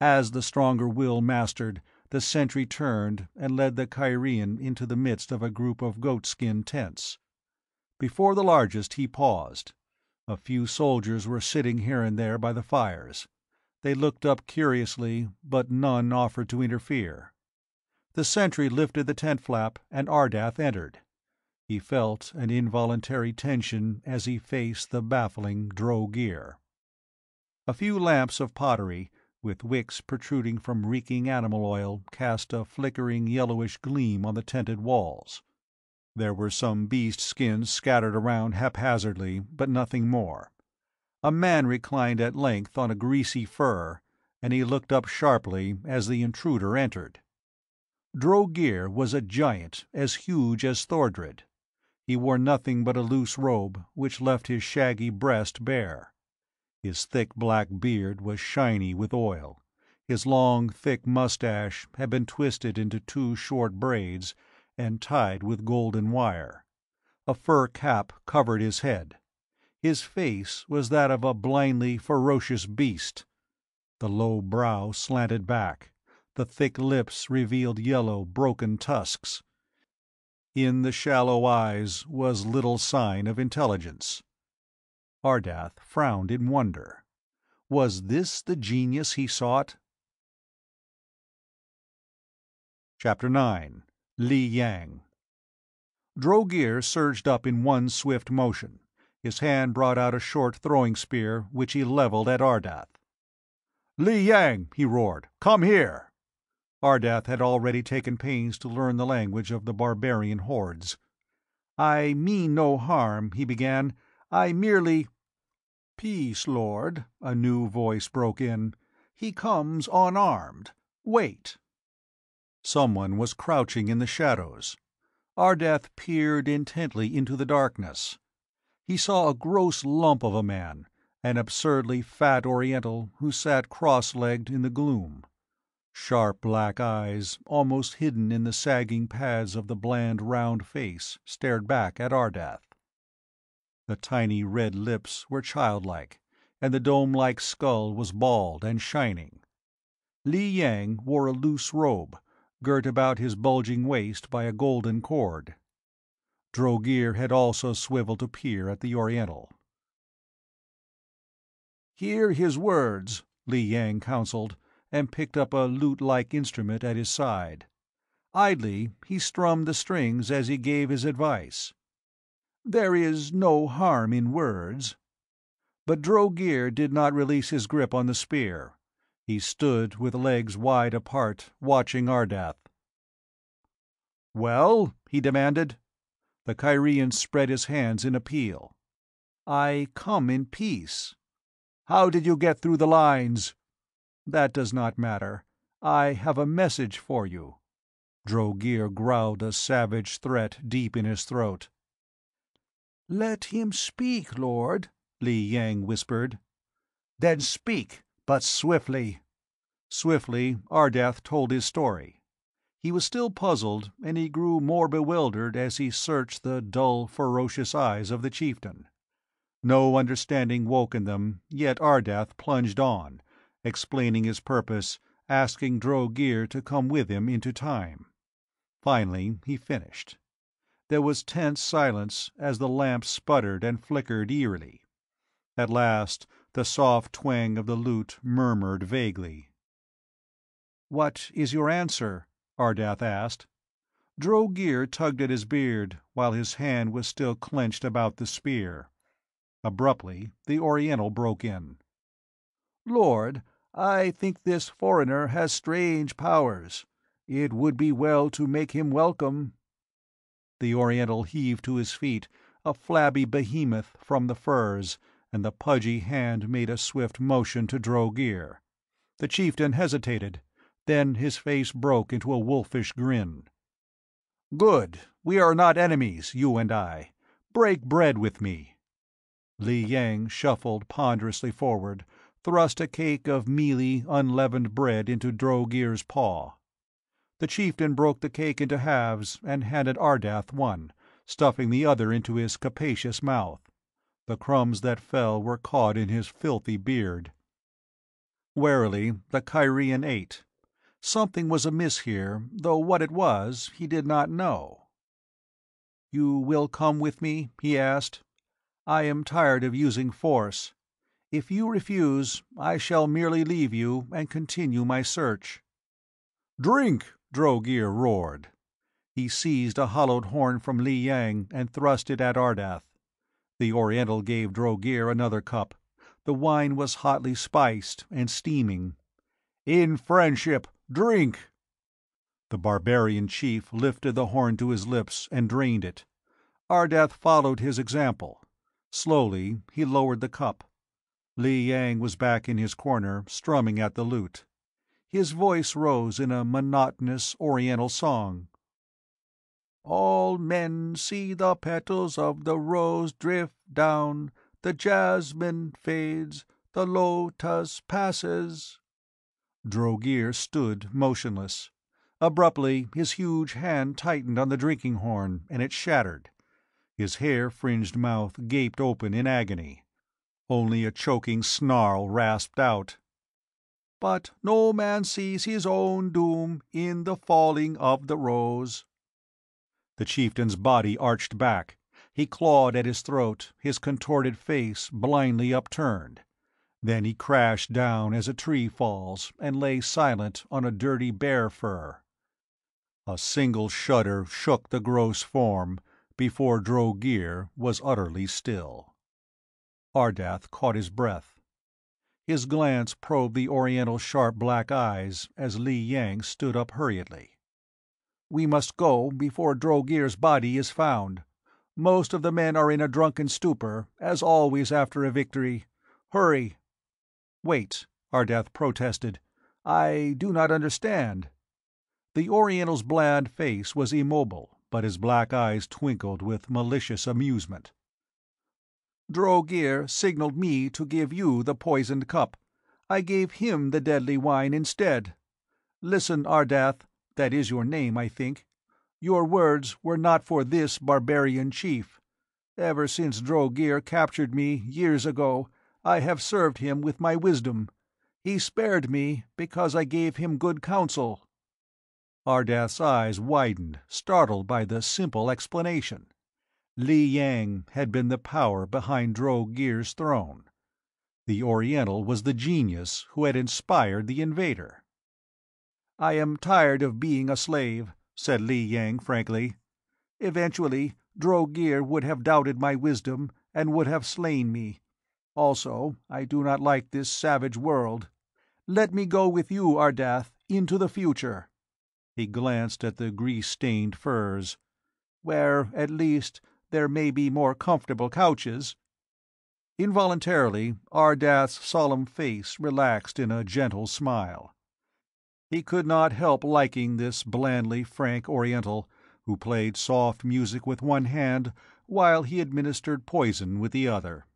As the stronger will mastered, the sentry turned and led the Cairene into the midst of a group of goatskin tents. Before the largest he paused. A few soldiers were sitting here and there by the fires. They looked up curiously, but none offered to interfere. The sentry lifted the tent flap, and Ardath entered. He felt an involuntary tension as he faced the baffling Drow-Gear. A few lamps of pottery, with wicks protruding from reeking animal oil, cast a flickering yellowish gleam on the tented walls. There were some beast skins scattered around haphazardly, but nothing more. A man reclined at length on a greasy fur, and he looked up sharply as the intruder entered. Drow-Gear was a giant as huge as Thordred. He wore nothing but a loose robe, which left his shaggy breast bare. His thick black beard was shiny with oil. His long, thick mustache had been twisted into 2 short braids and tied with golden wire. A fur cap covered his head. His face was that of a blindly ferocious beast. The low brow slanted back. The thick lips revealed yellow, broken tusks. In the shallow eyes was little sign of intelligence. Ardath frowned in wonder. Was this the genius he sought? Chapter 9. Li Yang. Drow-Gear surged up in one swift motion. His hand brought out a short throwing spear, which he leveled at Ardath. "Li Yang!" he roared. "Come here!" Ardath had already taken pains to learn the language of the barbarian hordes. "I mean no harm," he began. "I merely—" "Peace, Lord," a new voice broke in. "He comes unarmed. Wait." Someone was crouching in the shadows. Ardath peered intently into the darkness. He saw a gross lump of a man, an absurdly fat Oriental who sat cross-legged in the gloom. Sharp black eyes, almost hidden in the sagging pads of the bland round face, stared back at Ardath. The tiny red lips were childlike, and the dome-like skull was bald and shining. Li Yang wore a loose robe, girt about his bulging waist by a golden cord. Drow-Gear had also swiveled to peer at the Oriental. "Hear his words," Li Yang counseled, and picked up a lute-like instrument at his side. Idly he strummed the strings as he gave his advice. "There is no harm in words." But Drow-Gear did not release his grip on the spear. He stood with legs wide apart, watching Ardath. "Well?" he demanded. The Cairene spread his hands in appeal. "I come in peace." "How did you get through the lines?" "That does not matter. I have a message for you." Drow-Gear growled a savage threat deep in his throat. "Let him speak, Lord," Li Yang whispered. "Then speak, but swiftly." Swiftly Ardath told his story. He was still puzzled, and he grew more bewildered as he searched the dull, ferocious eyes of the chieftain. No understanding woke in them, yet Ardath plunged on, explaining his purpose, asking Drow-Gear to come with him into time. Finally he finished. There was tense silence as the lamp sputtered and flickered eerily. At last the soft twang of the lute murmured vaguely. "What is your answer?" Ardath asked. Drow-Gear tugged at his beard, while his hand was still clenched about the spear. Abruptly the Oriental broke in. "Lord, I think this foreigner has strange powers. It would be well to make him welcome." The Oriental heaved to his feet, a flabby behemoth from the furs, and the pudgy hand made a swift motion to Drow-Gear. The chieftain hesitated, then his face broke into a wolfish grin. "Good. We are not enemies, you and I. Break bread with me." Li Yang shuffled ponderously forward, thrust a cake of mealy, unleavened bread into Drow-Gear's paw. The chieftain broke the cake into halves and handed Ardath one, stuffing the other into his capacious mouth. The crumbs that fell were caught in his filthy beard. Warily, the Kyrian ate. Something was amiss here, though what it was he did not know. "You will come with me?" he asked. "I am tired of using force. If you refuse, I shall merely leave you and continue my search." "Drink!" Drogear roared. He seized a hollowed horn from Li Yang and thrust it at Ardath. The Oriental gave Drogear another cup. The wine was hotly spiced and steaming. "In friendship, drink!" The barbarian chief lifted the horn to his lips and drained it. Ardath followed his example. Slowly he lowered the cup. Li Yang was back in his corner, strumming at the lute. His voice rose in a monotonous Oriental song. "All men see the petals of the rose drift down, the jasmine fades, the lotus passes." Drogear stood motionless. Abruptly his huge hand tightened on the drinking horn, and it shattered. His hair-fringed mouth gaped open in agony. Only a choking snarl rasped out. "But no man sees his own doom in the falling of the rose." The chieftain's body arched back. He clawed at his throat, his contorted face blindly upturned. Then he crashed down as a tree falls, and lay silent on a dirty bear fur. A single shudder shook the gross form before Drogear was utterly still. Ardath caught his breath. His glance probed the Oriental's sharp black eyes as Li Yang stood up hurriedly. "We must go before Drogear's body is found. Most of the men are in a drunken stupor, as always after a victory. Hurry!" "Wait," Ardath protested. "I do not understand." The Oriental's bland face was immobile, but his black eyes twinkled with malicious amusement. "Drogear signaled me to give you the poisoned cup. I gave him the deadly wine instead. Listen, Ardath, that is your name, I think. Your words were not for this barbarian chief. Ever since Drogear captured me, years ago, I have served him with my wisdom. He spared me because I gave him good counsel." Ardath's eyes widened, startled by the simple explanation. Li Yang had been the power behind Drogear's throne. The Oriental was the genius who had inspired the invader. "I am tired of being a slave," said Li Yang frankly. "Eventually, Drogear would have doubted my wisdom and would have slain me. Also, I do not like this savage world. Let me go with you, Ardath, into the future." He glanced at the grease-stained furs. "Where, at least, there may be more comfortable couches." Involuntarily, Ardath's solemn face relaxed in a gentle smile. He could not help liking this blandly frank Oriental, who played soft music with one hand while he administered poison with the other.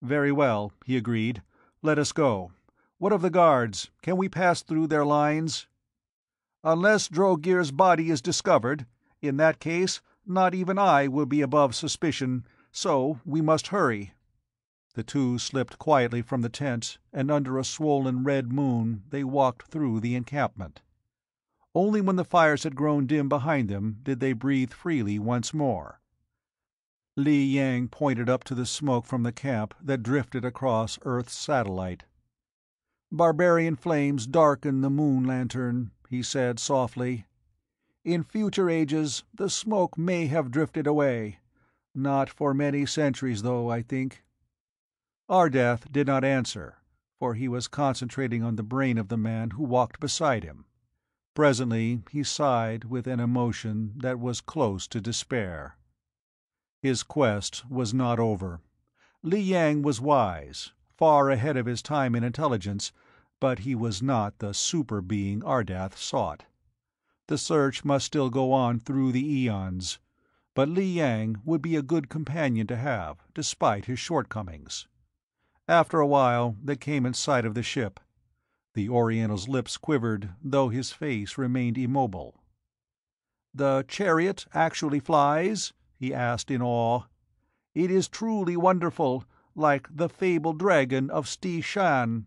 "Very well," he agreed. "Let us go. What of the guards? Can we pass through their lines?" "Unless Drogear's body is discovered. In that case, not even I will be above suspicion, so we must hurry." The two slipped quietly from the tent, and under a swollen red moon they walked through the encampment. Only when the fires had grown dim behind them did they breathe freely once more. Li Yang pointed up to the smoke from the camp that drifted across Earth's satellite. "Barbarian flames darken the moon lantern," he said softly. "In future ages the smoke may have drifted away. Not for many centuries, though, I think." Ardath did not answer, for he was concentrating on the brain of the man who walked beside him. Presently he sighed with an emotion that was close to despair. His quest was not over. Li Yang was wise, far ahead of his time in intelligence, but he was not the super-being Ardath sought. The search must still go on through the eons, but Li Yang would be a good companion to have, despite his shortcomings. After a while they came in sight of the ship. The Oriental's lips quivered, though his face remained immobile. "The chariot actually flies?" he asked in awe. "It is truly wonderful, like the fabled dragon of Sti Shan."